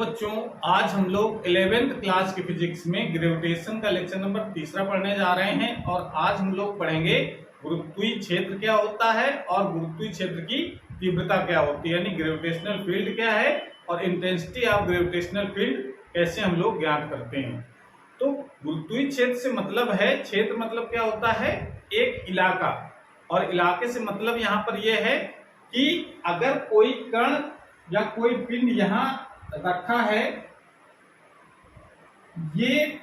बच्चों, आज हम लोग 11th क्लास की फिजिक्स में ग्रेविटेशन का लेक्चर नंबर 3 पढ़ने जा रहे हैं। और आज हम लोग पढ़ेंगे गुरुत्वीय क्षेत्र क्या होता है और गुरुत्वीय क्षेत्र की तीव्रता क्या होती है, यानी ग्रेविटेशनल फील्ड क्या है और इंटेंसिटी ऑफ ग्रेविटेशनल फील्ड कैसे हम लोग ज्ञात करते हैं। तो गुरुत्वीय क्षेत्र से मतलब है, क्षेत्र मतलब क्या होता है, एक इलाका, और इलाके से मतलब यहाँ पर यह है कि अगर कोई कण या कोई पिंड यहाँ रखा है, ये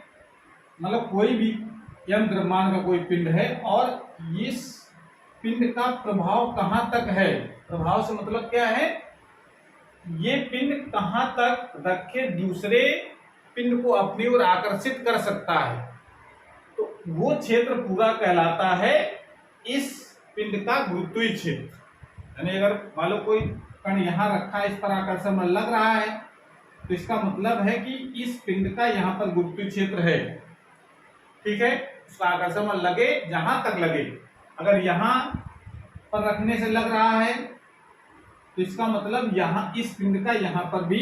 मतलब कोई भी यम द्रव्यमान का कोई पिंड है और इस पिंड का प्रभाव कहां तक है, प्रभाव से मतलब क्या है, ये पिंड कहां तक रखे दूसरे पिंड को अपनी ओर आकर्षित कर सकता है, तो वो क्षेत्र पूरा कहलाता है इस पिंड का गुरुत्वीय क्षेत्र। यानी अगर मान लो कोई कण यहाँ रखा है, इस पर आकर्षण बल लग रहा है, तो इसका मतलब है कि इस पिंड का यहाँ पर गुरुत्वीय क्षेत्र है। ठीक है, उसका आकर्षण बल लगे जहां तक लगे, अगर यहाँ पर रखने से लग रहा है तो इसका मतलब यहाँ इस पिंड का यहाँ पर भी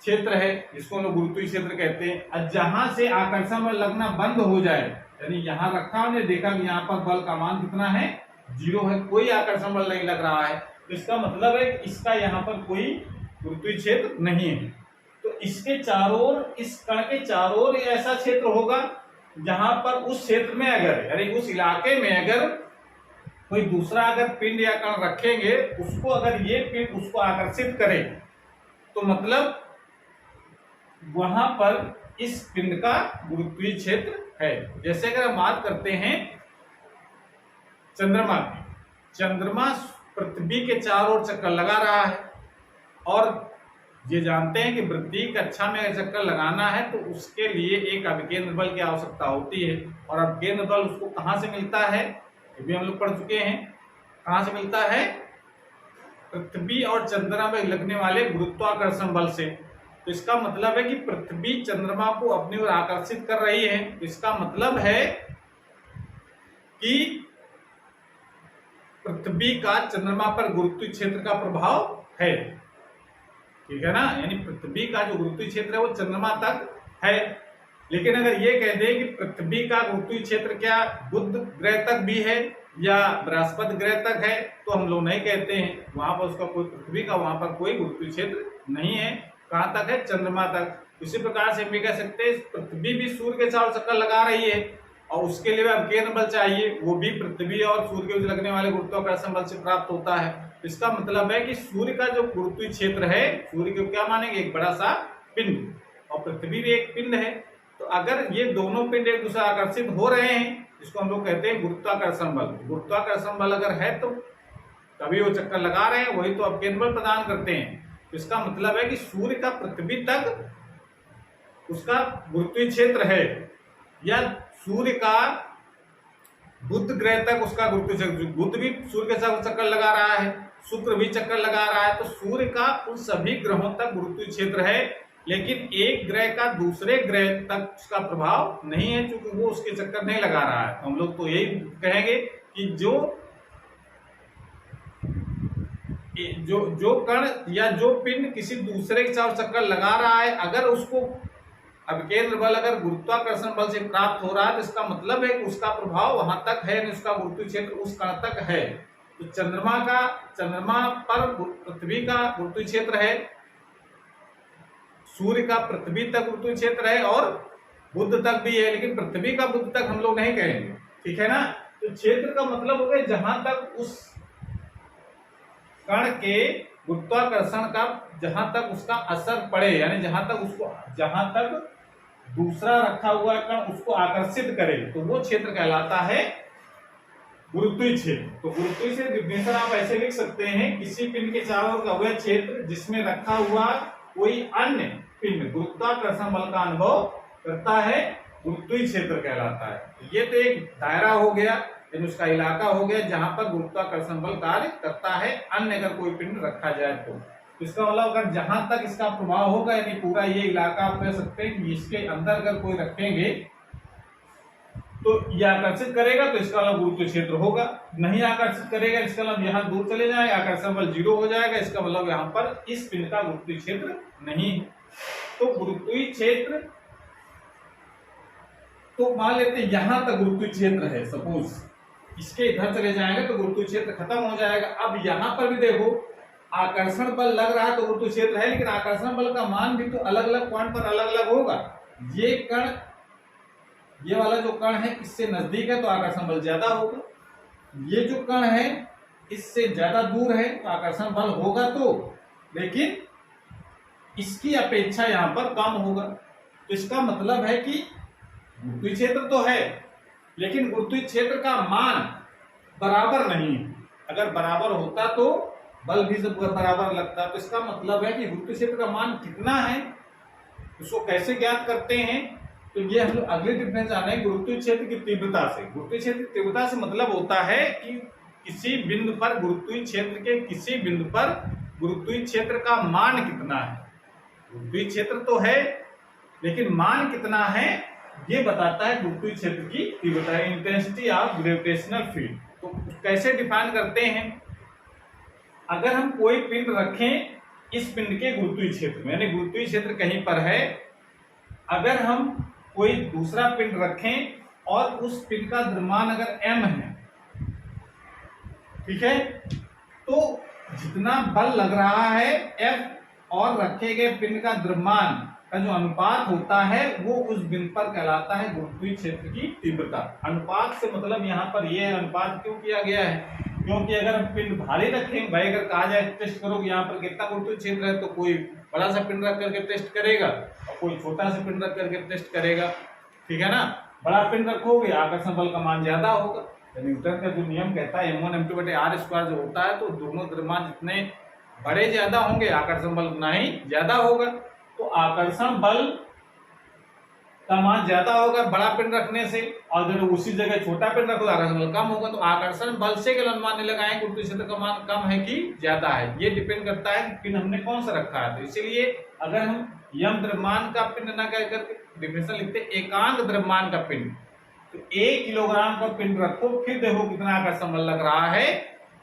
क्षेत्र है, जिसको हम लोग गुरुत्वीय क्षेत्र कहते हैं। और जहां से आकर्षण बल लगना बंद हो जाए, यानी यहाँ रखा हमने, देखा कि यहाँ पर बल का मान कितना है, 0 है, कोई आकर्षण बल नहीं लग रहा है, तो इसका मतलब है कि इसका यहाँ पर कोई गुरुत्वीय क्षेत्र नहीं है। तो इसके चारों ओर, इस कण के चारों ओर ऐसा क्षेत्र होगा जहां पर उस क्षेत्र में अगर, यानी उस इलाके में अगर कोई दूसरा अगर पिंड या कण रखेंगे, उसको अगर ये पिंड उसको आकर्षित करे, तो मतलब वहां पर इस पिंड का गुरुत्वीय क्षेत्र है। जैसे अगर हम बात करते हैं चंद्रमा की, चंद्रमा पृथ्वी के चारों ओर चक्कर लगा रहा है, और ये जानते हैं कि वृत्तीय कक्षा में चक्कर लगाना है तो उसके लिए एक अभिकेंद्र बल की आवश्यकता होती है, और अभिकेंद्र बल उसको कहां से मिलता है, ये भी हम लोग पढ़ चुके हैं, कहां से मिलता है, पृथ्वी और चंद्रमा पर लगने वाले गुरुत्वाकर्षण बल से। तो इसका मतलब है कि पृथ्वी चंद्रमा को अपनी ओर आकर्षित कर रही है, तो इसका मतलब है कि पृथ्वी का चंद्रमा पर गुरुत्वीय क्षेत्र का प्रभाव है। ठीक है ना, यानी पृथ्वी का जो गुरुत्वीय क्षेत्र है वो चंद्रमा तक है। लेकिन अगर ये कह दें कि पृथ्वी का गुरुत्वीय क्षेत्र क्या बुध ग्रह तक भी है या बृहस्पति ग्रह तक है, तो हम लोग नहीं कहते हैं, वहां पर उसका कोई, पृथ्वी का वहां पर कोई गुरुत्वीय क्षेत्र नहीं है। कहां तक है, चंद्रमा तक। इसी प्रकार से हम ये कह सकते हैं पृथ्वी भी सूर्य के चारों चक्कर लगा रही है और उसके लिए अभिकेंद्र बल चाहिए, वो भी पृथ्वी और सूर्य के लगने वाले गुरुत्वाकर्षण बल से प्राप्त होता है। इसका मतलब है कि सूर्य का जो गुरुत्वीय क्षेत्र है, सूर्य को क्या मानेंगे, एक बड़ा सा पिंड, और पृथ्वी भी एक पिंड है। तो अगर ये दोनों पिंड एक दूसरे आकर्षित हो रहे हैं, इसको हम लोग कहते हैं गुरुत्वाकर्षण बल। गुरुत्वाकर्षण बल अगर है तो तभी वो चक्कर लगा रहे हैं, वही तो अभिकेंद्र बल प्रदान करते हैं। तो इसका मतलब है कि सूर्य का पृथ्वी तक उसका गुरुत्वीय क्षेत्र है, या सूर्य का बुध ग्रह तक उसका गुरुत्वीय क्षेत्र, बुध भी सूर्य के साथ चक्कर लगा रहा है, शुक्र भी चक्कर लगा रहा है, तो सूर्य का उन सभी ग्रहों तक गुरुत्वीय क्षेत्र है। लेकिन एक ग्रह का दूसरे ग्रह तक उसका प्रभाव नहीं है, क्योंकि वो उसके चक्कर नहीं लगा रहा है। हम लोग तो यही कहेंगे कि जो कण या जो पिंड किसी दूसरे के साथ चक्कर लगा रहा है, अगर उसको अभिकेंद्र बल अगर गुरुत्वाकर्षण बल से प्राप्त हो रहा है, तो इसका मतलब है कि उसका प्रभाव वहां तक है, उसका गुरुत्वीय क्षेत्र उस कण तक है। तो चंद्रमा पर पृथ्वी का गुरुत्वीय क्षेत्र है, सूर्य का पृथ्वी तक गुरुत्वीय क्षेत्र है, और बुध तक भी है, लेकिन पृथ्वी का बुध तक हम लोग नहीं कहेंगे। ठीक है ना, तो क्षेत्र का मतलब हो गया जहां तक उस कण के गुरुत्वाकर्षण का, जहां तक उसका असर पड़े, यानी जहां तक दूसरा रखा हुआ कण उसको आकर्षित करे, तो वो क्षेत्र कहलाता है गुरुत्वीय क्षेत्र। तो गुरुत्वीय क्षेत्र डिफिनेशन आप ऐसे लिख सकते हैं, किसी पिंड के चारों ओर का वह क्षेत्र जिसमें रखा हुआ कोई अन्य पिंड गुरुत्वाकर्षण बल का अनुभव करता है, गुरुत्वीय क्षेत्र कहलाता है। ये तो एक दायरा हो गया, यानी उसका इलाका हो गया जहां पर गुरुत्वाकर्षण बल कार्य करता है, अन्य अगर कोई पिंड रखा जाए तो। इसका मतलब अगर जहां तक इसका प्रभाव होगा, यानी पूरा ये इलाका आप कह सकते हैं कि इसके अंदर अगर कोई रखेंगे तो ये आकर्षित करेगा, तो इसका मतलब गुरुत्वीय क्षेत्र होगा। नहीं आकर्षित करेगा, इसका मतलब यहाँ दूर चले जाएगा, आकर्षण बल 0 हो जाएगा, इसका मतलब यहाँ पर इस पिंड का गुरुत्वीय क्षेत्र नहीं तो गुरुत्वीय क्षेत्र, तो मान लेते हैं यहां तक गुरुत्वीय क्षेत्र है, सपोज इसके इधर चले जाएंगे तो गुरुत्वीय क्षेत्र खत्म हो जाएगा। अब यहां पर भी देखो आकर्षण बल लग रहा है तो गुरुत्वीय क्षेत्र है, लेकिन आकर्षण बल का मान भी तो अलग अलग पॉइंट पर अलग अलग होगा। ये कण, ये वाला जो कण है इससे नजदीक है तो आकर्षण बल ज्यादा होगा, ये जो कण है इससे ज्यादा दूर है तो आकर्षण बल होगा, तो लेकिन इसकी अपेक्षा यहां पर कम होगा। तो इसका मतलब है कि गुरुत्वीय क्षेत्र तो है लेकिन गुरुत्वीय क्षेत्र का मान बराबर नहीं है। अगर बराबर होता तो बल भी बराबर लगता। तो इसका मतलब है कि गुरुत्वीय क्षेत्र का मान कितना है, उसको कैसे ज्ञात करते हैं, तो ये हम लोग अगले डिफरेंस जाने गुरुत्वीय क्षेत्र की तीव्रता से। गुरुत्वीय क्षेत्र की तीव्रता से मतलब होता है कि किसी बिंदु पर गुरुत्वीय क्षेत्र के किसी बिंदु पर गुरुत्वीय क्षेत्र का मान कितना है। गुरुत्वीय क्षेत्र तो है लेकिन मान कितना है ये बताता है गुरुत्वीय क्षेत्र की तीव्रता, इंटेंसिटी ऑफ ग्रेविटेशनल फील्ड। तो कैसे डिफाइन करते हैं, अगर हम कोई पिंड रखें इस पिंड के गुरुत्वीय क्षेत्र में, यानी गुरुत्वीय क्षेत्र कहीं पर है, अगर हम कोई दूसरा पिंड रखें और उस पिंड का द्रव्यमान अगर m है, ठीक है, तो जितना बल लग रहा है F और रखे गए पिंड का द्रव्यमान का जो अनुपात होता है वो उस बिंदु पर कहलाता है गुरुत्वीय क्षेत्र की तीव्रता। अनुपात से मतलब यहाँ पर यह अनुपात क्यों किया गया है, क्योंकि अगर हम पिंड भारी रखें, भाई अगर कहा जाए टेस्ट करोगे यहाँ पर कितना गुरुत्वीय क्षेत्र है, तो कोई बड़ा सा पिंड रख करके टेस्ट करेगा और कोई छोटा सा पिंड रख करके टेस्ट करेगा, ठीक है ना। बड़ा पिंड रखोगे आकर्षण बल का मान ज्यादा होगा। न्यूटन का जो नियम कहता है m1 m2/r² जो होता है, तो दोनों द्रव्यमान जितने बड़े ज्यादा होंगे आकर्षण बल उतना ही ज्यादा होगा। तो आकर्षण बल का मान ज्यादा होगा बड़ा पिंड रखने से, और अगर उसी जगह छोटा पिंड रखो तो आकर्षण बल कम होगा। तो आकर्षण बल से केवल अनुमान नहीं लगाए गुरुत्वीय क्षेत्र का मान कम है कि ज्यादा है, ये डिपेंड करता है कि पिंड हमने कौन सा रखा है। तो इसीलिए अगर हम यम द्रव्यमान का पिंड ना कह करके डिफिनेशन लिखते एकांक द्रव्यमान का पिंड, तो 1 किलोग्राम का पिंड रखो, फिर देखो कितना आकर्षण बल लग रहा है,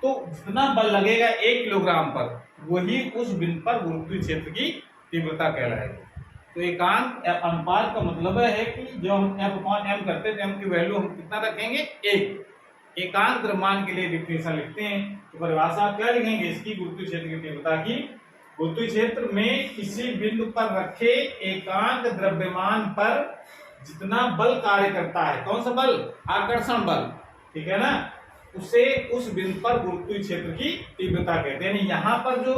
तो जितना बल लगेगा 1 किलोग्राम पर वही उस बिंदु पर गुरुत्वीय क्षेत्र की तीव्रता कहलाएगी। तो एकांक अनुपात का मतलब है कि जो हम F/m करते हैं, m की वैल्यू हम कितना रखेंगे 1। एकांक द्रव्यमान के लिए डिफिनेशन लिखते हैं तो परिभाषा आप क्या लिखेंगे इसकी, गुरुत्वीय क्षेत्र की तीव्रता की, गुरुत्वीय क्षेत्र में किसी बिंदु पर रखे एकांक द्रव्यमान पर जितना बल कार्य करता है, कौन सा बल, आकर्षण बल, ठीक है ना, उसे उस बिंदु पर गुरुत्वीय क्षेत्र की तीव्रता कहते हैं। यहाँ पर जो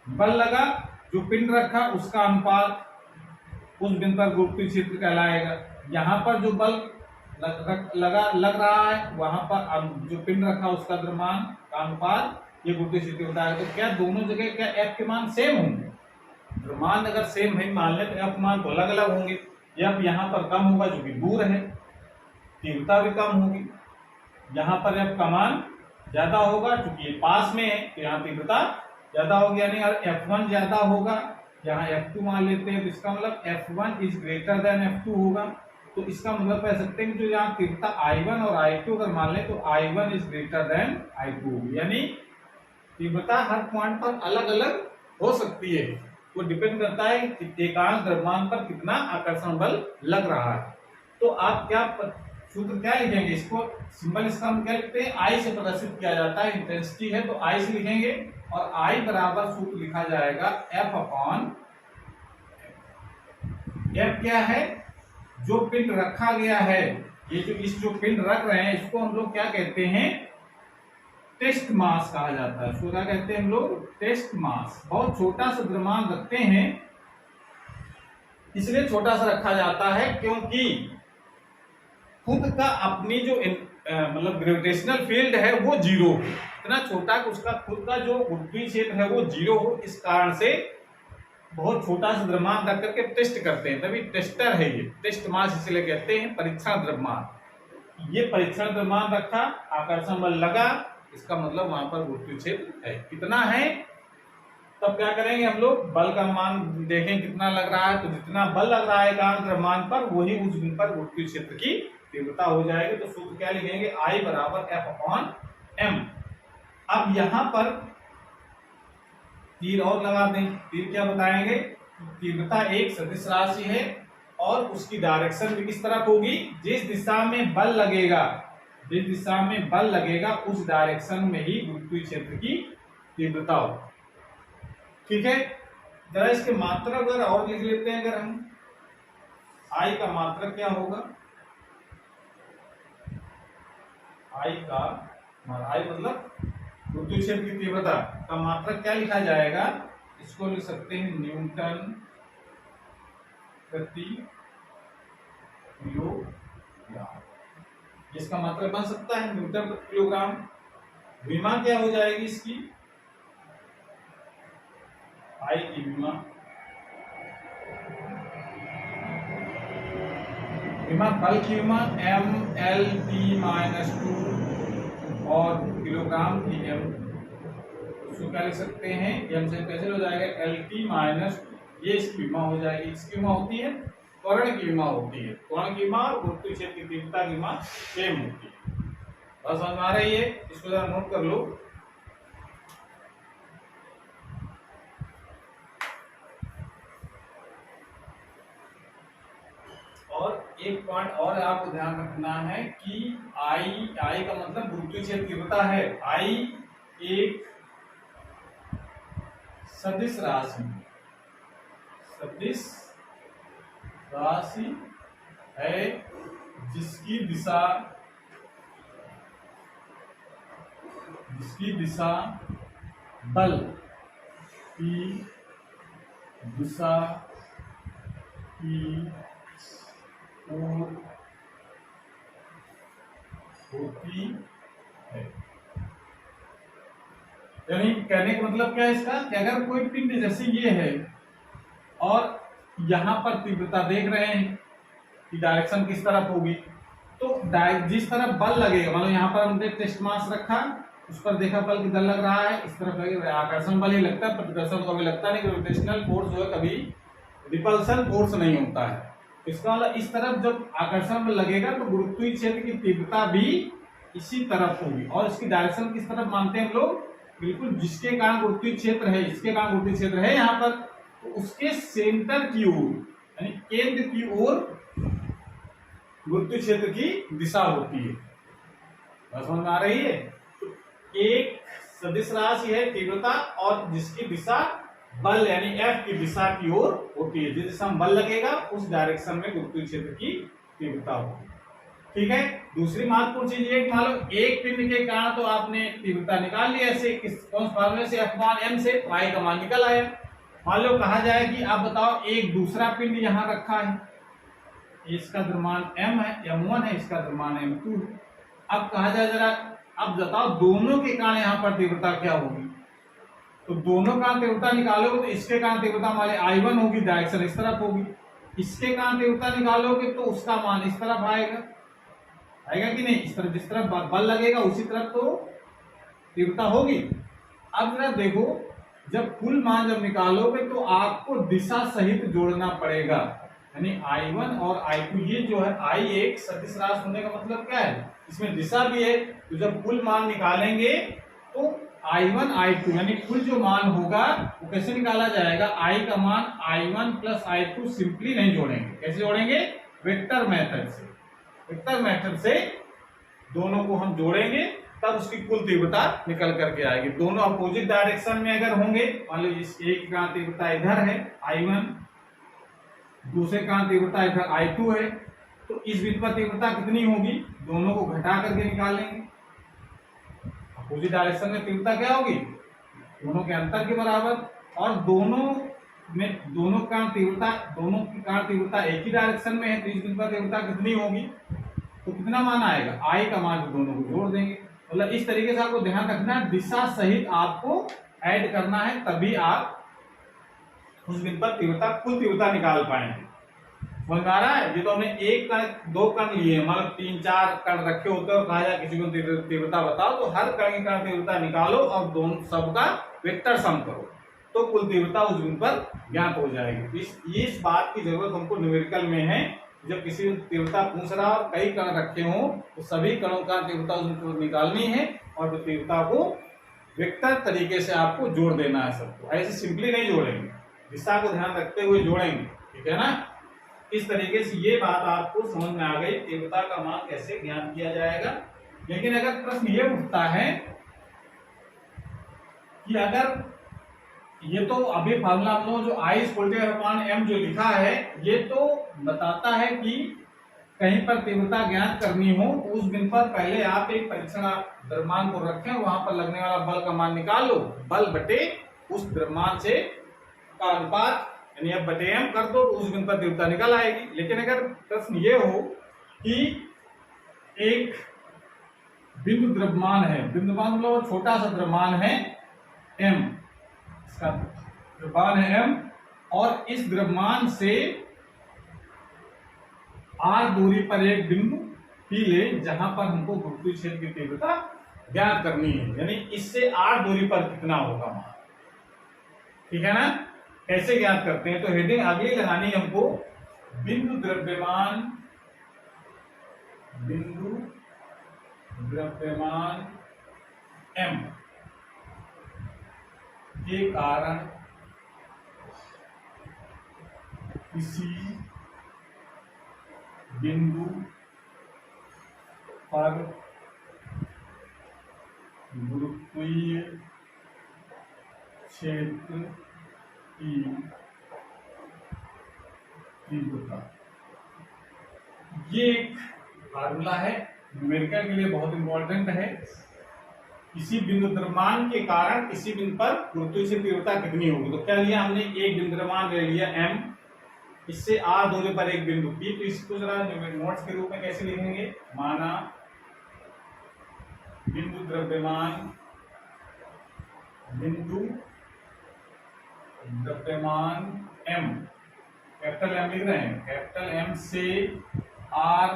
बल लगा, जो पिंड रखा उसका अनुपात उस बिंदु पर गुरुत्वीय क्षेत्र कहलाएगा। यहाँ पर जो बल लग रहा है वहां पर जो पिंड रखा उसका द्रव्यमान का अनुपात ये गुरुत्वीय क्षेत्र होता है। तो क्या दोनों जगह क्या F के मान सेम होंगे, द्रव्यमान अगर सेम है मान ले तो F मान तो अलग अलग होंगे। F यहाँ पर कम होगा जो कि दूर है, तीव्रता भी कम होगी। यहाँ पर F का मान ज्यादा होगा क्योंकि ये पास में है तो यहाँ तीव्रता ज्यादा होगी, यानी F1 ज्यादा होगा, यहाँ F2 मान लेते हैं तो इसका मतलब F1 is greater than F2 होगा। तो इसका मतलब कह सकते हैं कि जो यहाँ तीव्रता I1 और I2 अगर मान ले तो I1 is greater than I2 होगी, यानी तीव्रता हर पॉइंट पर अलग अलग हो सकती है, वो डिपेंड करता है कि एकांक द्रव्यमान पर कितना आकर्षण बल लग रहा है। तो आप क्या सूत्र क्या लिखेंगे, इसको सिंबल इसका हम क्या लिखते हैं, I से प्रदर्शित किया जाता है, इंटेंसिटी है तो I से लिखेंगे और I बराबर सूत्र लिखा जाएगा F/m। F क्या है, जो पिंड रखा गया है, ये जो पिंड रख रहे हैं इसको हम लोग क्या कहते हैं, टेस्ट मास कहा जाता है। इसको क्या कहते हैं हम लोग, टेस्ट मास। बहुत छोटा सा द्रव्यमान रखते हैं, इसलिए छोटा सा रखा जाता है क्योंकि खुद का अपनी जो मतलब ग्रेविटेशनल फील्ड है वो जीरो हो, इतना छोटा कि उसका खुद का जो गुरुत्वीय क्षेत्र है वो जीरो हो। इस कारण से बहुत छोटा सा द्रव्यमान रख करके टेस्ट करते हैं, तभी टेस्टर है ये, टेस्ट मास इसलिए कहते हैं परीक्षण द्रव्यमान। ये परीक्षण द्रव्यमान रखा, आकर्षण बल लगा, इसका मतलब वहां पर गुरुत्वीय क्षेत्र है कितना है। तब क्या करेंगे हम लोग, बल का मान देखें कितना लग रहा है, तो जितना बल लग रहा है एकांक द्रव्यमान पर वही उस बिंदु पर गुरुत्वीय क्षेत्र की तीव्रता हो जाएगी। तो सूत्र क्या लिखेंगे, I बराबर F/m। अब यहां पर तीर और लगा दें, तीर क्या बताएंगे, तीव्रता एक सदिश राशि है और उसकी डायरेक्शन भी किस तरफ होगी, जिस दिशा में बल लगेगा, जिस दिशा में बल लगेगा उस डायरेक्शन में ही गुरुत्वीय क्षेत्र की तीव्रता हो। ठीक है, जरा इसके मात्रक अगर और लिख लेते हैं, अगर हम आई का मात्रक क्या होगा, आई मतलब गुरुत्वीय क्षेत्र की तीव्रता का मात्रक क्या लिखा जाएगा, इसको लिख सकते हैं न्यूटन प्रति किलोग्राम। इसका मात्रक बन सकता है न्यूटन प्रति किलोग्राम। विमा क्या हो जाएगी इसकी, आई की विमा बल की विमा mL/T-2 और किलोग्राम की m, उसको क्या लिख सकते हैं, m से कैंसिल हो जाएगा LT-, ये इसकी विमा हो जाएगी। इसकी विमा होती है त्वरण की विमा होती है, त्वरण की विमा और गुरुत्वीय क्षेत्र की तीव्रता की विमा सेम होती है। बस समझ में आ रही है, इसको जरा नोट कर लो। और एक पॉइंट और आपको ध्यान रखना है कि आई का मतलब गुरुत्वीय क्षेत्र तीव्रता है। आई एक सदिश राशि है जिसकी दिशा बल की दिशा की ओर होती है। यानी कहने का मतलब क्या है इसका, कि अगर कोई पिंड जैसे ये है और यहां पर तीव्रता देख रहे हैं कि डायरेक्शन किस तरफ होगी, तो जिस तरफ बल लगेगा, मान लो यहाँ पर हमने टेस्ट मास रखा, उस पर देखा बल किधर लग रहा है, इस तरफ लगेगा, आकर्षण बल ही लगता है, प्रतिकर्षण तो कभी लगता नहीं, ग्रेविटेशनल फोर्स जो है कभी रिपल्सन फोर्स नहीं होता है। इसका मतलब इस तरफ जब आकर्षण बल लगेगा तो गुरुत्वीय क्षेत्र की तीव्रता भी इसी तरफ होगी। और इसकी डायरेक्शन किस तरफ मानते हैं हम लोग, बिल्कुल जिसके कारण गुरुत्वीय क्षेत्र है, इसके कारण गुरुत्वीय क्षेत्र है यहाँ पर, तो उसके सेंटर की ओर यानी केंद्र की ओर गुरुत्वीय क्षेत्र की दिशा होती है। समझ में आ रही है, तो एक सदिश राशि है तीव्रता और जिसकी दिशा बल यानी F की दिशा की ओर होती है, जिस दिशा में बल लगेगा उस डायरेक्शन में गुरुत्वीय क्षेत्र की तीव्रता होगी। ठीक है, दूसरी महत्वपूर्ण चीज ये, मान लो एक पिंड के कारण तो आपने तीव्रता निकाल ली, ऐसे कौन फार्मूले से, F/m से y का मान निकल आया। मान लो कहा जाए कि आप बताओ एक दूसरा पिंड यहां रखा है, इसका द्रव्यमान m है, m1 है, इसका द्रव्यमान m2 है। अब कहा जाए जरा, अब बताओ दोनों के कारण यहाँ पर तीव्रता क्या होगी, तो दोनों का तीव्रता निकालोगे तो इसके कारण तीव्रता हमारे I1 होगी, डायरेक्शन इस तरफ होगी, इसके कारण तीव्रता निकालोगे तो उसका मान इस तरफ आएगा कि नहीं, इस तरफ, जिस तरफ बल लगेगा उसी तरफ तो तीव्रता होगी। अब जरा देखो, जब कुल मान जब निकालोगे तो आपको दिशा सहित जोड़ना पड़ेगा, यानी I1 और I2, ये जो है I एक सदिश राशि होने का मतलब क्या है, इसमें दिशा भी है, तो जब कुल मान निकालेंगे तो I1 I2 यानी कुल जो मान होगा वो कैसे निकाला जाएगा, I का मान I1 प्लस I2 सिंपली नहीं जोड़ेंगे, कैसे जोड़ेंगे, वेक्टर मेथड से दोनों को हम जोड़ेंगे, तब उसकी कुल तीव्रता निकल करके आएगी। दोनों अपोजिट डायरेक्शन में अगर होंगे, मान लो इस एक का तीव्रता इधर है I1, दूसरे का तीव्रता इधर I2 है, तो इस बिंदु पर तीव्रता कितनी होगी, दोनों को घटा करके निकालेंगे। अपोजिट डायरेक्शन में तीव्रता क्या होगी, दोनों के अंतर के बराबर, और दोनों की कारण तीव्रता एक ही डायरेक्शन में है, तो इस बिंदु पर तीव्रता कितनी होगी, तो कितना मान आएगा, I का मान दोनों को जोड़ देंगे। मतलब इस तरीके से आपको ध्यान रखना है, दिशा सहित आपको ऐड करना है, तभी आप उस बिंदु पर कुल तीव्रता निकाल पाएंगे। समझ में आ रहा है, ये तो हमने एक कण दो कण लिए, मतलब 3-4 कण रखे होते हैं और कहा जाए किसी को तीव्रता बताओ, तो हर कण की तीव्रता निकालो और दोनों सबका वेक्टर सम करो, तो कुल तीव्रता उस बिंदु पर ज्ञात हो जाएगी। इस बात की जरूरत हमको न्यूमेरिकल में है, जब किसी तीव्रता पूछ रहा और कई कण रखे हों तो सभी कणों का तीव्रता उस बिंदु पर निकालनी है और तीव्रता को वेक्टर तरीके से आपको जोड़ देना है सबको, ऐसे सिंपली नहीं जोड़ेंगे। दिशा को ध्यान रखते हुए जोड़ेंगे, ठीक है ना। इस तरीके से ये बात आपको समझ में आ गई, तीव्रता का मान कैसे ज्ञात किया जाएगा। लेकिन अगर प्रश्न ये उठता है कि अगर ये तो अभी फार्मूला हम लोग जो I = m जो लिखा है ये तो बताता है कि कहीं पर तीव्रता ज्ञात करनी हो तो उस बिंदु पर पहले आप एक परीक्षण द्रव्यमान को रखें, वहां पर लगने वाला बल का मान निकाल लो, बल बटे उस द्रव्यमान से का अनुपात यानी F/m कर दो तो उस बिंदु पर तीव्रता निकल आएगी। लेकिन अगर प्रश्न ये हो कि एक बिंदु द्रव्यमान है, बिंदुमान मतलब छोटा सा द्रव्यमान है m, इसका द्रव्यमान है m, और इस द्रव्यमान से r दूरी पर एक बिंदु P ले जहां पर हमको गुरुत्वीय क्षेत्र की तीव्रता ज्ञात करनी है, यानी इससे r दूरी पर कितना होगा मान, ठीक है ना। कैसे ज्ञात करते हैं, तो हेडिंग अगली लगानी है हमको, बिंदु द्रव्यमान m के कारण किसी बिंदु पर गुरुत्वीय क्षेत्र की तीव्रता। ये एक फार्मूला है, न्यूमेरिकल के लिए बहुत इंपॉर्टेंट है। किसी बिंदु द्रव्यमान के कारण किसी बिंदु पर गुरुत्वीय क्षेत्र तीव्रता कितनी होगी, तो क्या लिया हमने, एक बिंदु द्रव्यमान ले लिया m, इससे r दूरी पर एक बिंदु P, तो इसको जरा नोट्स के रूप में कैसे लिखेंगे, माना बिंदु द्रव्यमान m, कैपिटल M लिख रहे हैं, कैपिटल M से r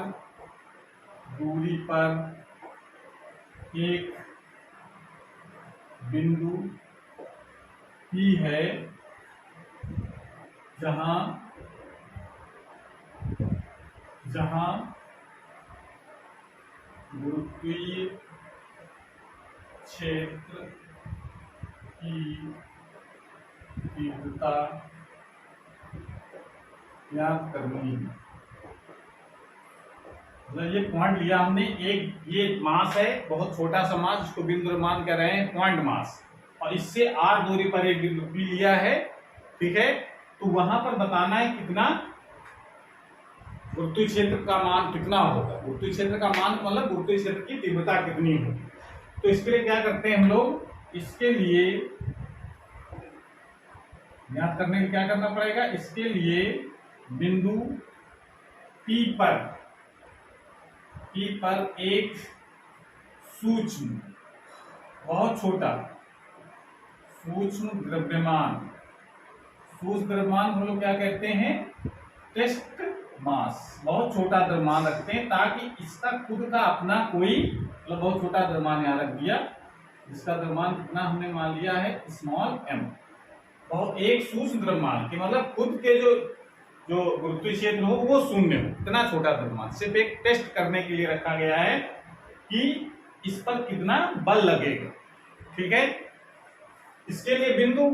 दूरी पर एक बिंदु P है जहां गुरुत्वीय क्षेत्र की तीव्रता ज्ञात करनी है। मतलब ये पॉइंट लिया हमने, एक ये मास है, बहुत छोटा सा मास जिसको बिंदु द्रव्यमान कह रहे हैं, पॉइंट मास, और इससे r दूरी पर एक बिंदु P लिया है, ठीक है। तो वहां पर बताना है कितना गुरुत्वीय क्षेत्र का मान कितना होगा, गुरुत्वीय क्षेत्र का मान मतलब गुरुत्वीय क्षेत्र की तीव्रता कितनी होगी। तो इसके लिए क्या करते हैं हम लोग, इसके लिए ज्ञात करने के लिए क्या करना पड़ेगा, इसके लिए बिंदु P पर एक सूक्ष्म, बहुत छोटा सूक्ष्म द्रव्यमान हम लोग क्या कहते हैं, टेस्ट मास, बहुत छोटा द्रव्यमान रखते हैं ताकि इसका खुद का अपना कोई, मतलब बहुत छोटा द्रव्यमान यहाँ रख दिया, जिसका द्रव्यमान कितना हमने मान लिया है स्मॉल m, बहुत एक सूक्ष्म द्रव्यमान के मतलब खुद के जो गुरुत्वीय क्षेत्र हो वो शून्य हो, इतना छोटा द्रव्यमान सिर्फ एक टेस्ट करने के लिए रखा गया है कि इस पर कितना बल लगेगा, ठीक है। इसके लिए बिंदु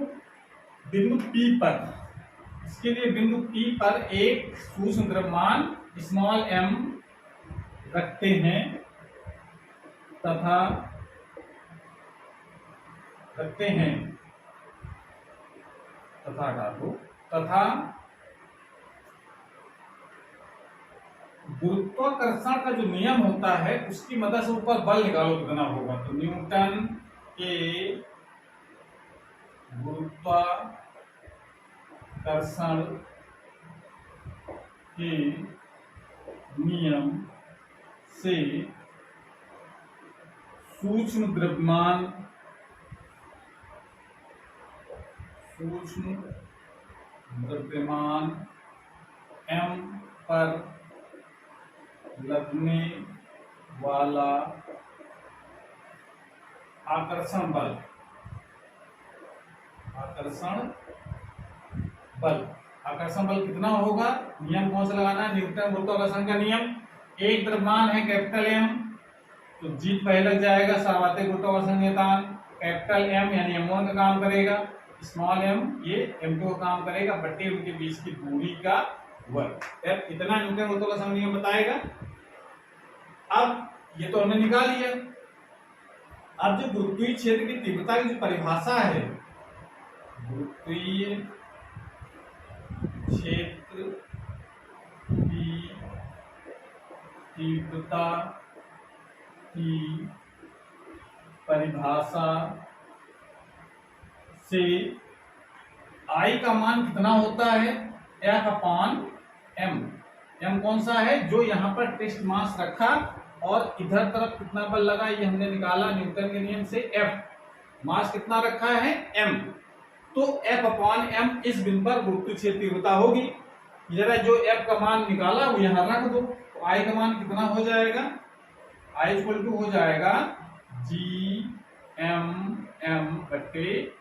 P पर एक सूक्ष्म द्रव्यमान स्मॉल m रखते हैं तथा गुरुत्वाकर्षण का जो नियम होता है उसकी मदद से ऊपर बल निकालो कितना होगा, तो न्यूटन के गुरुत्वाकर्षण के नियम से सूक्ष्म द्रव्यमान m पर लगने वाला आकर्षण बल कितना होगा, नियम कौन सा लगाना है, न्यूटन गुरुत्वाकर्षण का नियम। एक द्रव्यमान है कैपिटल M, तो जी पहले लग जाएगा, सार्वत्रिक गुरुत्वाकर्षण नियतांक कैपिटल M यानी m1 का काम करेगा, स्मॉल m ये m2 का काम करेगा बट्टे उनके बीच की दूरी का वर्ग। अब इतना न्यूटन गुरुत्वाकर्षण नियम बताएगा। अब ये तो हमने निकाल लिया। अब जो गुरुत्वीय क्षेत्र की तीव्रता की जो परिभाषा है, गुरुत्वीय क्षेत्र की तीव्रता की परिभाषा से I का मान कितना होता है, F/m। m कौन सा है, जो यहाँ पर टेस्ट मास रखा और इधर तरफ कितना बल लगा ये हमने निकाला न्यूटन के नियम से। F मास कितना रखा है, m, तो F/m इस बिंदु पर गुरुत्वीय क्षेत्र तीव्रता होगी। जरा जो F का मान निकाला वो यहाँ रख दो, तो I का मान कितना हो जाएगा, I = हो जाएगा G(m)m बट्टे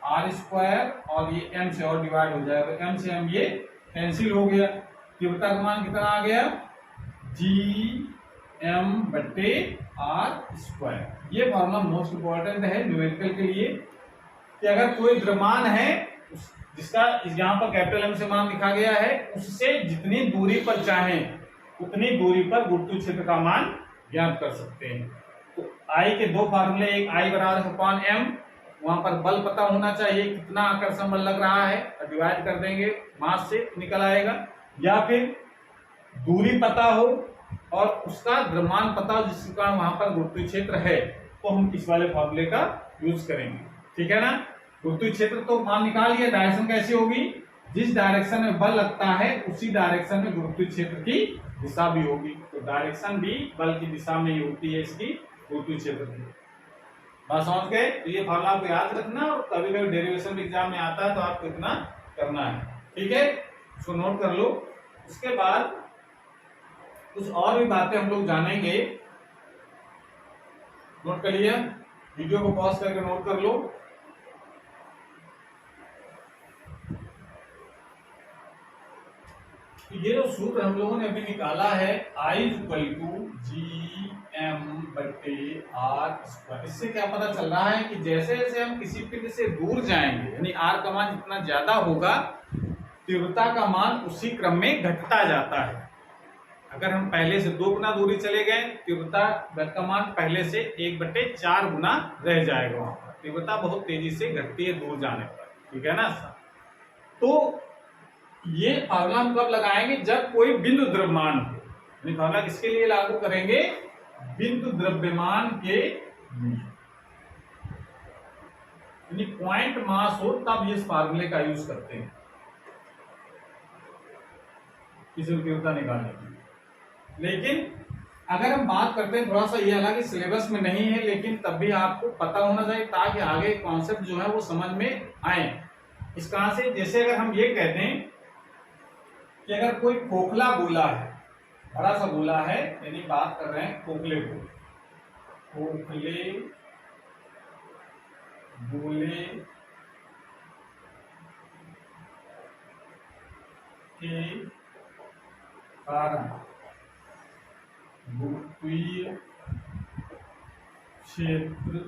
r² और ये m से और डिवाइड हो जाएगा, तो m से m ये कैंसिल हो गया। तीव्रता का मान कितना आ गया, G(m) बट्टे r²। ये फॉर्मूला मोस्ट इंपॉर्टेंट है न्यूमेरिकल के लिए कि अगर कोई द्रव्यमान है जिसका यहाँ पर कैपिटल M से मान लिखा गया है, उससे जितनी दूरी पर चाहें उतनी दूरी पर गुरुत्वीय क्षेत्र का मान ज्ञात कर सकते हैं। तो I के दो फार्मूले, एक I = m, वहां पर बल पता होना चाहिए कितना आकर्षण बल लग रहा है, डिवाइड कर देंगे मास से निकल आएगा, या फिर दूरी पता हो और उसका द्रव्यमान पता हो जिसके कारण वहां पर गुरुत्वीय क्षेत्र है, तो हम इस वाले फॉर्मूले का यूज करेंगे। ठीक है ना। गुरुत्वीय क्षेत्र तो मान निकाल लिया, डायरेक्शन कैसी होगी, जिस डायरेक्शन में बल लगता है उसी डायरेक्शन में गुरुत्वीय क्षेत्र की दिशा भी होगी। तो डायरेक्शन भी बल की दिशा में ही होती है इसकी गुरुत्वीय क्षेत्र की। बात समझ गए। तो ये फॉर्मूला आपको याद रखना, और कभी कभी डेरिवेशन एग्जाम में आता है तो आपको इतना करना है। ठीक है, इसको नोट कर लो। उसके बाद कुछ और भी बातें हम लोग जानेंगे। नोट कर लिया, वीडियो को पॉज करके नोट कर लो। ये जो सूत्र हम लोगों ने अभी निकाला है, I = G(m) बट्टे r²। इससे क्या पता चल रहा है कि जैसे जैसे हम किसी पिंड से दूर जाएंगे, यानी r का मान जितना ज्यादा होगा तीव्रता का मान उसी क्रम में घटता जाता है। अगर हम पहले से 2 गुना दूरी चले गए, तीव्रता का मान पहले से 1/4 गुना रह जाएगा। वहां पर तीव्रता बहुत तेजी से घटती है दूर जाने पर। ठीक है ना। तो ये फॉर्मूला हम कब लगाएंगे, जब कोई बिंदु द्रव्यमान हो। फॉर्मूला किसके लिए लागू करेंगे, बिंदु द्रव्यमान के लिए, यानी पॉइंट मास हो तब ये इस फॉर्मूले का यूज करते हैं किसी तीव्रता निकालने की। लेकिन अगर हम बात करते हैं, थोड़ा सा ये हालांकि सिलेबस में नहीं है लेकिन तब भी आपको पता होना चाहिए ताकि आगे कॉन्सेप्ट जो है वो समझ में आए। इस कारण से जैसे अगर हम ये कहते हैं कि अगर कोई खोखला गोला है, बड़ा सा गोला है, यानी बात कर रहे हैं खोखले गोले, खोखले गोले के कारण गुरुत्वीय क्षेत्र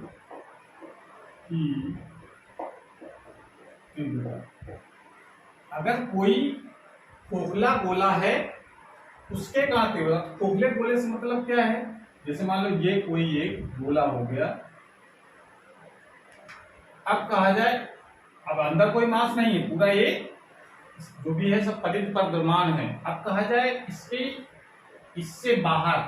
की तीव्रता, अगर कोई खोखला गोला है उसके कारण तीव्रता। खोखले गोले से मतलब क्या है, जैसे मान लो ये कोई एक गोला हो गया, अब कहा जाए अब अंदर कोई मास नहीं है, पूरा ये जो भी है सब परिध पर द्रव्यमान है। अब कहा जाए इससे बाहर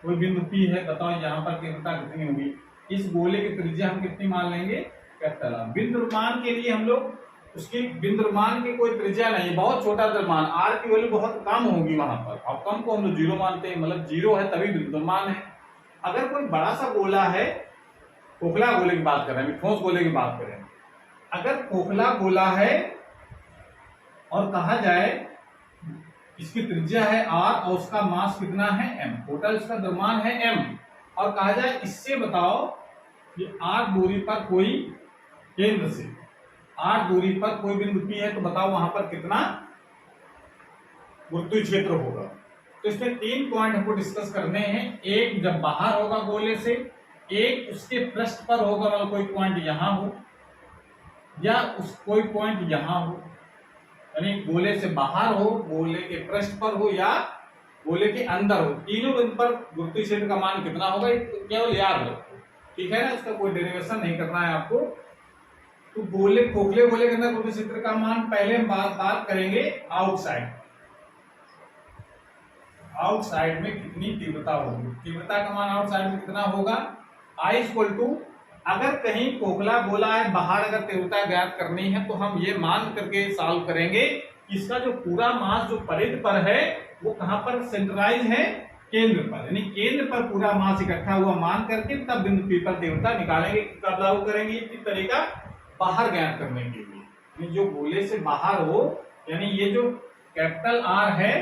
कोई बिंदु P है, बताओ यहाँ पर तीव्रता कितनी होगी। इस गोले की त्रिज्या हम कितनी मान लेंगे, कैपिटल R। बिंदु द्रव्यमान के लिए हम लोग उसकी बिंदु द्रव्यमान की कोई त्रिज्या नहीं, बहुत छोटा द्रव्यमान, R की वैल्यू बहुत कम होगी वहां पर, और कम को हम लोग 0 मानते हैं, मतलब 0 है तभी बिंदु द्रव्यमान है। अगर कोई बड़ा सा गोला है, खोखला गोले की बात कर रहे हैं, ठोस गोले की बात कर रहे हैं, अगर खोखला गोला है और कहा जाए इसकी त्रिज्या है r और उसका मास कितना है m, टोटल इसका द्रव्यमान है m, और कहा जाए इससे बताओ कि r दूरी पर कोई केंद्र से r दूरी पर कोई बिंदु P है, तो बताओ वहां पर कितना गुरुत्वीय क्षेत्र होगा। तो इसमें 3 पॉइंट हमको डिस्कस करने हैं। एक जब बाहर होगा गोले से, एक उसके पृष्ठ पर होगा, मतलब कोई पॉइंट यहां हो, या उस कोई पॉइंट यहाँ हो, यानी गोले से बाहर हो, गोले के पृष्ठ पर हो या गोले के अंदर हो, तीनों बिंदु पर गुरुत्वीय क्षेत्र का मान कितना होगा केवल याद रखो, ठीक है ना। इसका कोई डेरिवेशन नहीं करना है आपको। तो गोले खोखले गोले के अंदर गुरुत्वीय क्षेत्र का मान पहले हम बात करेंगे आउटसाइड। आउटसाइड में कितनी तीव्रता होगी, तीव्रता का मान आउटसाइड में कितना होगा, आई इक्वल टू, अगर कहीं खोखला गोला है बाहर अगर तीव्रता ज्ञात करनी है तो हम ये मान करके सॉल्व करेंगे, इसका जो पूरा मास जो परिधि पर है वो कहां पर सेंट्रलाइज है, केंद्र पर, यानी केंद्र पर पूरा मास इकट्ठा हुआ मान करके तब बिंदु P पर तीव्रता निकालेंगे। कब लागू करेंगे इस तरीका, बाहर ज्ञात करने के लिए, यानी जो गोले से बाहर हो, यानी ये जो कैपिटल R है,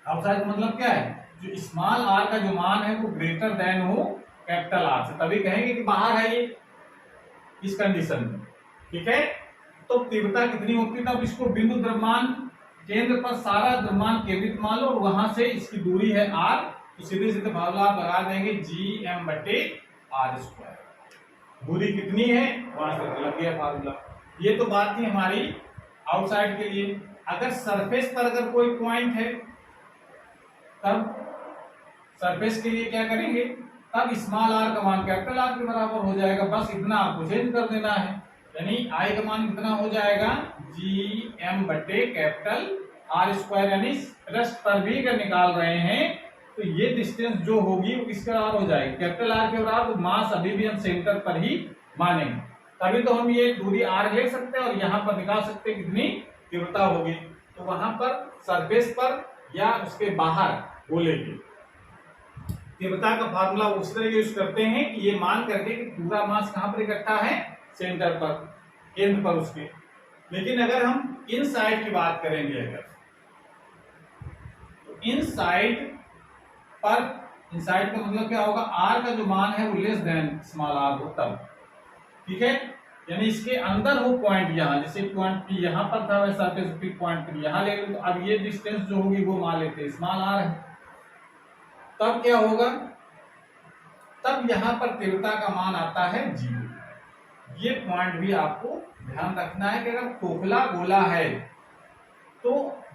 आउटसाइड मतलब क्या है, जो स्मॉल r का जो मान है वो ग्रेटर देन हो कैपिटल R से, तभी कहेंगे कि बाहर है ये, इस कंडीशन में, ठीक है। तो तीव्रता कितनी होती है, तब इसको बिंदु द्रव्यमान केंद्र पर सारा द्रव्यमान केंद्रित मान लो और वहां से इसकी दूरी है r, तो सीधे सीधे फार्मूला आप लगा देंगे Gm/r²। दूरी कितनी है वहां से लग गया फार्मूला। ये तो बात थी हमारी आउटसाइड के लिए। अगर सरफेस पर अगर कोई पॉइंट है तब सरफेस के लिए क्या करेंगे, तब स्मॉल r का मान कैपिटल R के बराबर हो जाएगा, बस इतना आपको चेंज कर देना है, यानी I का मान कितना हो जाएगा Gm/R², यानी पृष्ठ पर भी अगर निकाल रहे हैं तो ये डिस्टेंस जो होगी वो किसके बराबर हो जाएगी, कैपिटल R के बराबर। मास अभी भी हम सेंटर पर ही मानेंगे, तभी तो हम ये दूरी R ले सकते हैं और यहाँ पर निकाल सकते हैं कितनी तीव्रता होगी। तो वहां पर सरफेस पर या उसके बाहर गोले की तीव्रता का फार्मूला उस तरह यूज करते हैं कि ये मान करके कि पूरा मास कहां पर इकट्ठा है, सेंटर पर, केंद्र पर उसके। लेकिन अगर हम इन साइड की बात करेंगे, अगर तो इन साइड पर, इन साइड का मतलब क्या होगा, r का जो मान है वो लेस देन स्मॉल r हो तब, ठीक है। यानी इसके अंदर वो पॉइंट यहाँ, जैसे पॉइंट P यहाँ पर था वैसा पॉइंट P यहाँ ले लो, तो अब ये डिस्टेंस जो होगी वो मान लेते हैं स्मॉल r है, तब क्या होगा, तब यहां पर तीव्रता का मान आता है 0। ये पॉइंट भी आपको ध्यान रखना है कि अगर खोखला गोला है तो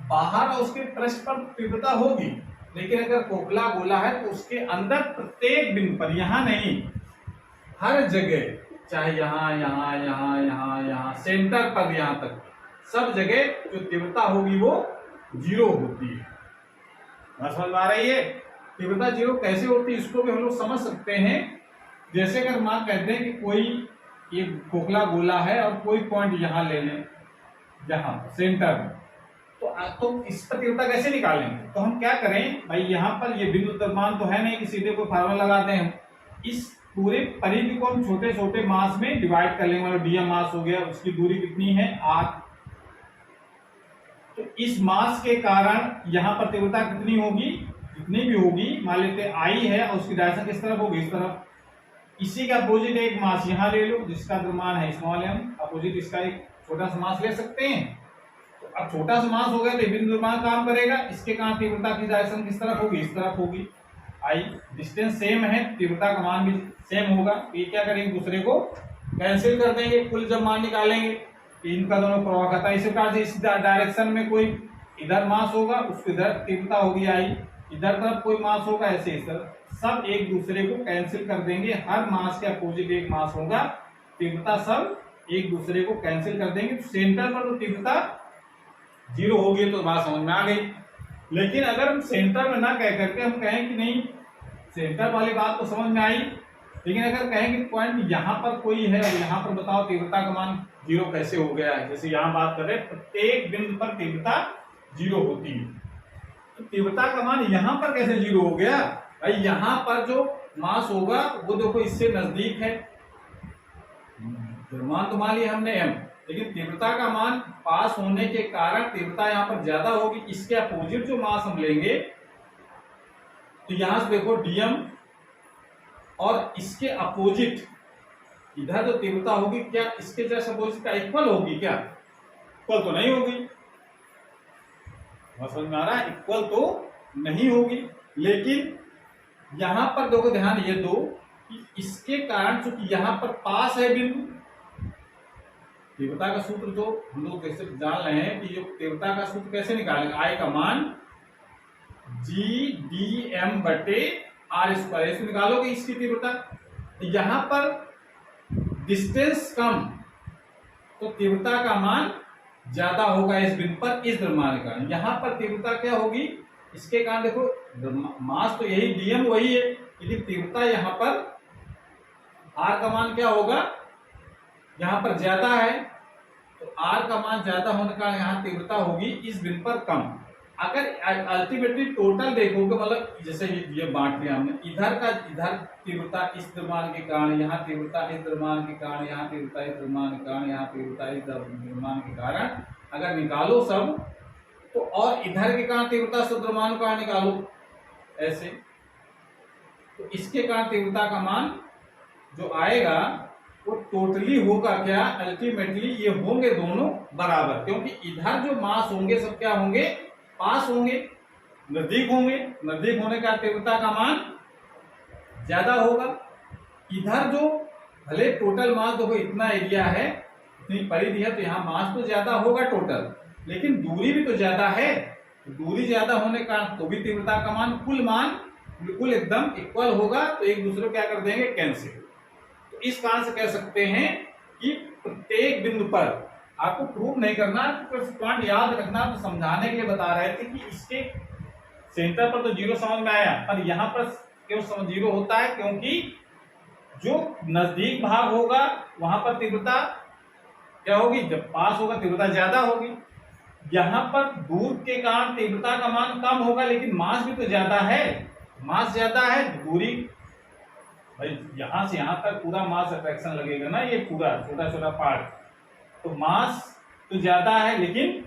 बाहर और उसके पृष्ठ पर तीव्रता होगी, लेकिन अगर खोखला गोला है तो उसके अंदर प्रत्येक बिंदु पर, यहां नहीं, हर जगह, चाहे यहाँ यहाँ यहाँ यहाँ यहाँ सेंटर पर, यहां तक सब जगह जो तीव्रता होगी वो 0 होती है। समझ आ रही है, तीव्रता 0 कैसे होती है इसको भी हम लोग समझ सकते हैं। जैसे अगर मान कहते हैं कि कोई एक खोखला गोला है और कोई पॉइंट यहाँ ले लें, यहाँ सेंटर में, तो इस पर तीव्रता कैसे निकालेंगे, तो हम क्या करें भाई, यहाँ पर ये बिंदु द्रव्यमान तो है नहीं कि सीधे कोई फार्मूला लगाते हैं, इस पूरे परिधि को हम छोटे छोटे मास में डिवाइड कर लेंगे। dm मास हो गया, उसकी दूरी कितनी है r, तो इस मास के कारण यहाँ पर तीव्रता कितनी होगी, जितनी भी होगी, मान लेते I है और उसकी डायरेक्शन किस तरफ होगी, इस तरफ। इसी का अपोजिट एक मास यहाँ ले लो जिसका द्रव्यमान है स्मॉल m, अपोजिट इसका एक छोटा सा मास ले सकते हैं। तो अब छोटा सा मास हो गया तो बिंदु द्रव्यमान काम करेगा, इसके कारण तीव्रता की डायरेक्शन किस तरफ होगी, इस तरफ होगी। I डिस्टेंस सेम है, तीव्रता का मान भी सेम होगा, ये क्या करेंगे, दूसरे को कैंसिल कर देंगे, कुल जब मान निकालेंगे इनका दोनों प्रभाव खाता है। इसी प्रकार से इस डायरेक्शन में कोई इधर मास होगा, उसको इधर तीव्रता होगी I, इधर तरफ कोई मास होगा, ऐसे इस तरफ, सब एक दूसरे को कैंसिल कर देंगे। हर मास के अपोजिट एक मास होगा, तीव्रता सब एक दूसरे को कैंसिल कर देंगे। तो सेंटर पर तो तीव्रता 0 होगी, तो बात समझ में आ गई। लेकिन अगर हम सेंटर में ना कह करके हम कहें कि नहीं, सेंटर वाली बात तो समझ में आई, लेकिन अगर कहें कि पॉइंट यहाँ पर कोई है और यहाँ पर बताओ तीव्रता का मान 0 कैसे हो गया है, जैसे यहाँ बात कर रहे हैं प्रत्येक बिंदु पर तीव्रता 0 होती है, तो तीव्रता का मान यहाँ पर कैसे 0 हो गया भाई, यहाँ पर जो मास होगा वो देखो इससे नजदीक है, द्रव्यमान तो मान लिया हमने m, लेकिन तीव्रता का मान पास होने के कारण तीव्रता यहाँ पर ज्यादा होगी। इसके अपोजिट जो मास हम लेंगे तो यहां से देखो dm, और इसके अपोजिट इधर जो तीव्रता होगी क्या इसके जस्ट अपोजिट का इक्वल होगी, क्या इक्वल तो नहीं होगी, समझ में आ रहा है, इक्वल तो नहीं होगी। लेकिन यहां पर देखो ध्यान ये दो कि इसके कारण चूंकि यहां पर पास है बिंदु, तीव्रता का सूत्र जो हम लोग कैसे जान रहे हैं कि ये तीव्रता का सूत्र कैसे निकालेंगे, आई का मान GDM बटे R², ऐसे निकालोगे इसकी तीव्रता। यहां पर डिस्टेंस कम तो तीव्रता का मान ज्यादा होगा इस बिंदु पर इस द्रव्यमान के कारण। यहां पर तीव्रता क्या होगी इसके कारण, देखो मास तो यही डीएम वही है, लेकिन तीव्रता यहां पर आर का मान क्या होगा, यहां पर ज्यादा है तो आर का मान ज्यादा होने का यहाँ तीव्रता होगी इस बिंदु पर कम। अगर अल्टीमेटली टोटल देखोगे, मतलब जैसे ये बांट लिया हमने, इधर तीव्रता इस द्रव्यमान के कारण, यहाँ तीव्रता इस द्रव्यमान के कारण, यहाँ तीव्रता इस द्रव्यमान के कारण, यहाँ तीव्रता इस द्रव्यमान के कारण, अगर निकालो सब तो, और इधर के कारण तीव्रता सब द्रव्यमान का निकालो ऐसे, तो इसके कारण तीव्रता का मान जो आएगा वो टोटली होगा क्या, अल्टीमेटली ये होंगे दोनों बराबर, क्योंकि इधर जो मास होंगे सब क्या होंगे, पास होंगे, नजदीक होंगे, नजदीक होने का तीव्रता का मान ज्यादा होगा। इधर जो भले टोटल मास देखो इतना एरिया है, इतनी परिधि है, तो यहाँ मास तो ज्यादा होगा टोटल, लेकिन दूरी भी तो ज्यादा है, दूरी ज्यादा होने का तो भी तीव्रता का मान, कुल मान बिल्कुल एकदम इक्वल होगा, तो एक दूसरे को क्या कर देंगे, कैंसिल। तो इस कारण से कह सकते हैं कि प्रत्येक बिंदु पर आपको प्रूव नहीं करना, पॉइंट याद रखना, तो समझाने के लिए बता रहे थे कि इसके सेंटर पर तो जीरो समझ में आया, पर यहाँ पर क्यों जीरो होता है, क्योंकि जो नजदीक भाग होगा वहां पर तीव्रता क्या होगी, जब पास होगा तीव्रता ज्यादा होगी। यहाँ पर दूर के कारण तीव्रता का मान कम होगा, लेकिन मास भी तो ज्यादा है, मास ज्यादा है, दूरी भाई यहां से यहां तक पूरा मास अट्रैक्शन लगेगा ना, ये पूरा छोटा छोटा पार्ट, तो मास तो ज्यादा है लेकिन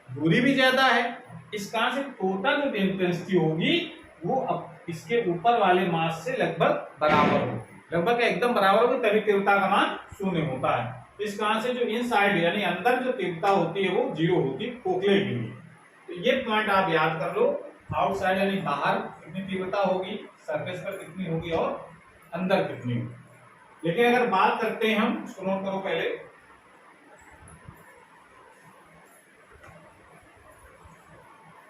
दूरी भी ज्यादा है। इस कारण से टोटल जो इंटेंसिटी होगी वो अब इसके ऊपर वाले मास से लगभग बराबर होगी, लगभग एकदम बराबर होगी, तभी तीव्रता का मान शून्य होता है। इस कारण से जो इनसाइड यानी अंदर जो तीव्रता होती है वो जीरो होती है खोखले के लिए। तो ये पॉइंट आप याद कर लो, आउटसाइड यानी बाहर कितनी तीव्रता होगी, सरफेस पर कितनी होगी और अंदर कितनी होगी। लेकिन अगर बात करते हैं हम, इसको नोट करो पहले,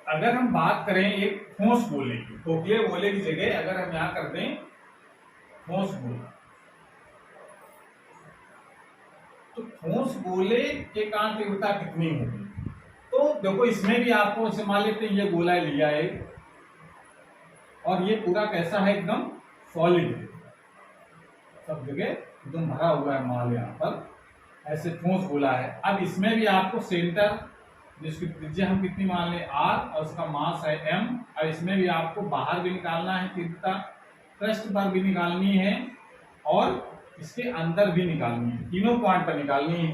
अगर हम बात करें एक ठोस गोले की, खोखले गोले की जगह अगर हम यहां कर दें ठोस गोला, तो ठोस गोले के कारण तीव्रता कितनी होगी, तो देखो इसमें भी आपको मान लेते हैं ये गोला लिया है और ये पूरा कैसा है, एकदम सॉलिड है, सब जगह एकदम भरा हुआ है माल, यहाँ पर ऐसे ठोस गोला है। अब इसमें भी आपको सेंटर जिसकी त्रिज्या हम कितनी मान ले r और उसका मास है m, और इसमें भी आपको बाहर भी निकालना है तीव्रता, पृष्ठ पर भी निकालनी है और इसके अंदर भी निकालनी है, तीनों पॉइंट पर निकालनी है।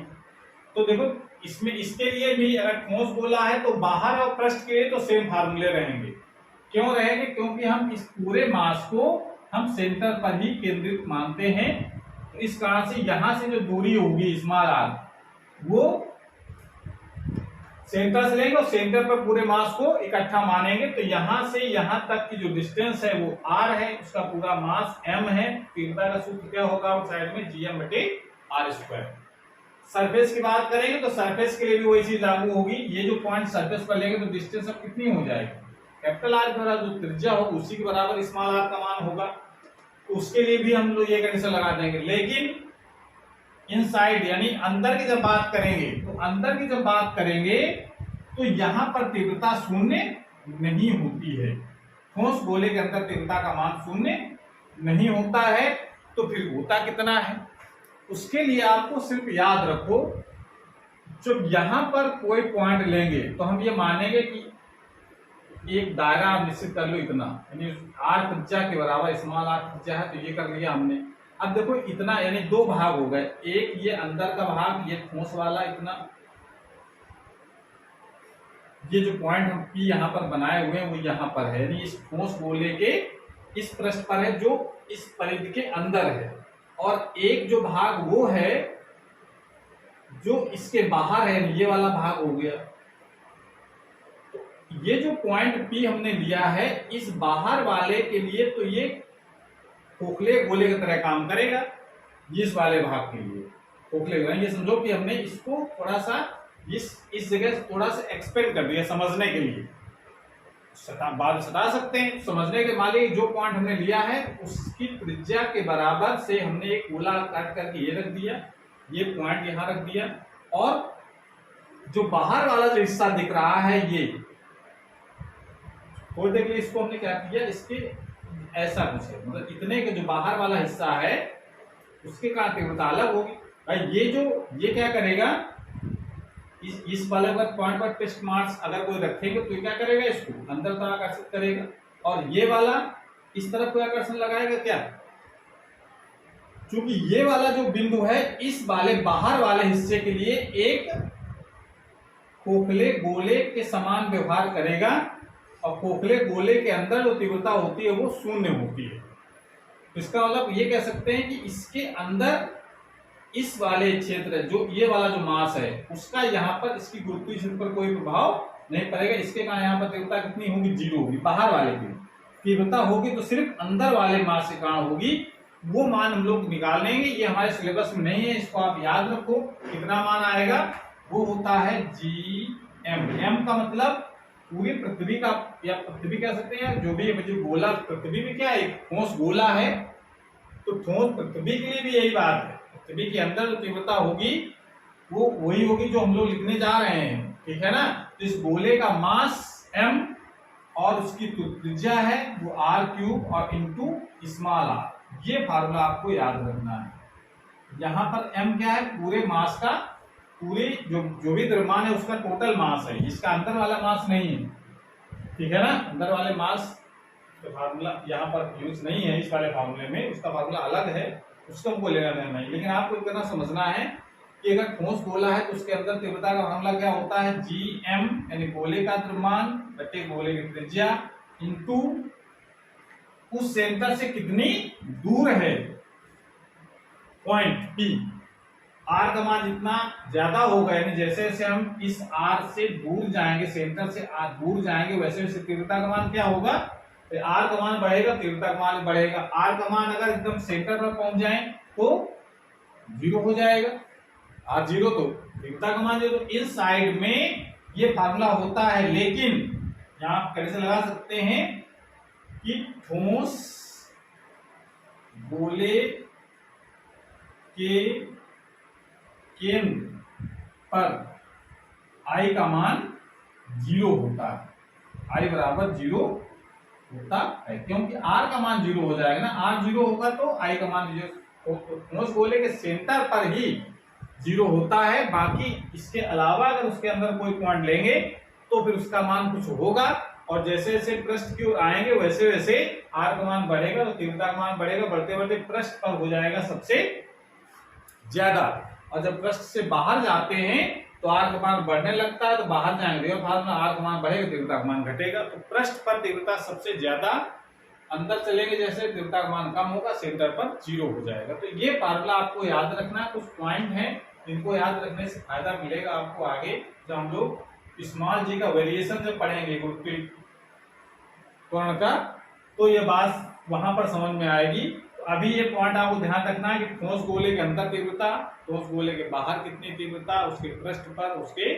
तो देखो इसमें इसके लिए भी अगर ठोस गोला है तो बाहर और पृष्ठ के लिए तो सेम फार्मूले रहेंगे। क्यों रहेंगे, क्योंकि हम इस पूरे मास को हम सेंटर पर ही केंद्रित मानते हैं, तो इस कारण से यहां से जो दूरी होगी स्मॉल r वो सेंटर से लेंगे और सेंटर पर पूरे मास को इकट्ठा मानेंगे, तो यहां से यहां तक की जो डिस्टेंस है वो r है, उसका पूरा मास m है। तीव्रता का सूत्र क्या होगा साइड में, GM बटे R²। सरफेस की बात करेंगे तो सरफेस के लिए भी वही चीज लागू होगी, ये जो पॉइंट सरफेस पर लेंगे तो डिस्टेंस अब कितनी हो जाएगी, कैपिटल R द्वारा जो त्रिज्या होगी उसी के बराबर स्मॉल r का मान होगा, तो उसके लिए भी हम लोग ये कंडीशन लगा देंगे। लेकिन इनसाइड यानी अंदर की जब बात करेंगे, तो अंदर की जब बात करेंगे तो यहां पर तीव्रता शून्य नहीं होती है, ठोस गोले के अंदर तीव्रता का मान शून्य नहीं होता है, तो फिर होता कितना है, उसके लिए आपको सिर्फ याद रखो, जब यहां पर कोई पॉइंट लेंगे तो हम ये मानेंगे कि एक दायरा आप निश्चित कर लो इतना, यानी r त्रिज्या के बराबर स्मॉल r त्रिज्या है, तो ये कर लिया हमने। अब देखो इतना यानी दो भाग हो गए, एक ये अंदर का भाग, ये ठोस वाला इतना, ये जो पॉइंट हम P यहाँ पर बनाए हुए हैं वो यहाँ पर है, यानी इस ठोस गोले के इस पृष्ठ पर है जो इस परिधि के अंदर है, और एक जो भाग वो है जो इसके बाहर है, ये वाला भाग हो गया। तो ये जो पॉइंट P हमने लिया है इस बाहर वाले के लिए, तो ये खोखले गोले की तरह काम करेगा, इस वाले भाग के लिए खोखले हो गए। ये समझो कि हमने इसको थोड़ा सा इस जगह थोड़ा सा एक्सपेंड कर दिया समझने के लिए। बाद सटा सकते हैं समझने के मालिक जो पॉइंट हमने लिया है उसकी त्रिज्या के बराबर से हमने एक गोला काट करके ये रख दिया, ये पॉइंट यहां रख दिया, और जो बाहर वाला जो हिस्सा दिख रहा है ये थोड़ी देर के लिए इसको हमने क्या किया, इसके ऐसा कुछ है, मतलब इतने का जो बाहर वाला हिस्सा है उसके कारण तीव्रता अलग होगी। भाई ये क्या करेगा, इस वाले पॉइंट पर टेस्ट मार्क्स अगर कोई रखेंगे तो क्या करेगा, इसको अंदर तरफ आकर्षित करेगा, और ये वाला इस तरफ कोई आकर्षण लगाएगा क्या, क्योंकि ये वाला जो बिंदु है इस वाले बाहर वाले हिस्से के लिए एक खोखले गोले के समान व्यवहार करेगा, और खोखले गोले के अंदर जो तीव्रता होती है वो शून्य होती है। तो इसका मतलब ये कह सकते हैं कि इसके अंदर इस वाले क्षेत्र जो ये वाला जो मास है उसका यहाँ पर इसकी गुरुत्वीय क्षेत्र पर कोई प्रभाव नहीं पड़ेगा। इसके कारण यहाँ पर तीव्रता कितनी होगी, 0 होगी। बाहर वाले की तीव्रता होगी तो सिर्फ अंदर वाले मास के कारण होगी, वो मान हम लोग निकाल लेंगे। ये हमारे सिलेबस में नहीं है, इसको आप याद रखो। कितना मान आएगा, वो होता है GM। M का मतलब पूरी पृथ्वी का, या पृथ्वी कह सकते हैं, जो भी जो गोला पृथ्वी में क्या है, एक ठोस गोला है, तो ठोस पृथ्वी के लिए भी यही बात है। पृथ्वी के अंदर जो तीव्रता होगी वो वही होगी जो हम लोग लिखने जा रहे हैं, ठीक है ना। तो इस गोले का मास M और उसकी त्रिज्या है वो r³ और इंटू स्मॉल r। ये फार्मूला आपको याद रखना है। यहाँ पर M क्या है, पूरे मास का, पूरी जो भी द्रव्यमान है उसका टोटल मास है, इसका अंदर वाला मास नहीं है, ठीक है ना। अंदर वाले मास का फार्मूला यहाँ पर यूज नहीं है इस वाले फार्मूले में, उसका फार्मूला अलग है, उसका हमको लेना देना नहीं। लेकिन आपको इतना समझना है कि अगर ठोस गोला है तो उसके अंदर तीव्रता का फार्मूला क्या होता है, GM यानी गोले का द्रव्यमान बटे गोले की त्रिज्या इंटू उस सेंटर से कितनी दूर है पॉइंट P। R का मान जितना ज्यादा होगा, यानी जैसे जैसे हम इस R से दूर जाएंगे, सेंटर से दूर जाएंगे, वैसे वैसे तीव्रता का मान क्या होगा, तो R का मान बढ़ेगा, तीव्रता का मान बढ़ेगा। R का मान अगर एकदम सेंटर पर पहुंच जाए तो 0 हो जाएगा, R 0 तो तीव्रता का मान 0। तो इस साइड में ये फार्मूला होता है, लेकिन यहां आप कैसे लगा सकते हैं कि ठोस गोले के केंद्र पर I का मान 0 होता है, I बराबर 0 होता है, क्योंकि R का मान 0 हो जाएगा ना। R 0 होगा तो I का मान 0, ठोस गोले के सेंटर पर ही 0 होता है। बाकी इसके अलावा अगर उसके अंदर कोई पॉइंट लेंगे तो फिर उसका मान कुछ होगा, और जैसे जैसे पृष्ठ की ओर आएंगे वैसे वैसे R का मान बढ़ेगा, तो तीव्रता का मान बढ़ेगा, बढ़ते बढ़ते पृष्ठ पर हो जाएगा सबसे ज्यादा। और जब पृष्ठ से बाहर जाते हैं तो R का मान बढ़ने लगता है, तो बाहर जाएंगे और बाद में R का मान बढ़ेगा, तीव्रता का मान घटेगा। तो पृष्ठ पर तीव्रता सबसे ज्यादा, अंदर चलेंगे जैसे तीव्रता का मान कम होगा, सेंटर पर 0 हो जाएगा। तो ये फार्मूला आपको याद रखना है। कुछ पॉइंट हैं इनको याद रखने से फायदा मिलेगा आपको आगे, जब हम लोग स्मॉल g का वेरिएशन जब पढ़ेंगे गुरुत्वीय त्वरण का, तो ये बात वहां पर समझ में आएगी। अभी ये पॉइंट आपको ध्यान रखना है कि ठोस गोले के अंदर तीव्रता, ठोस गोले के बाहर कितनी तीव्रता, उसके पृष्ठ पर, उसके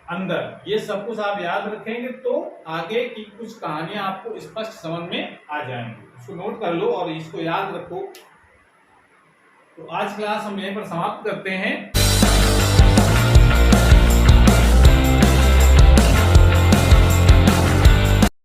अंदर, ये सब कुछ आप याद रखेंगे तो आगे की कुछ कहानियां आपको स्पष्ट समझ में आ जाएंगी। इसको नोट कर लो और इसको याद रखो। तो आज क्लास हम यहीं पर समाप्त करते हैं।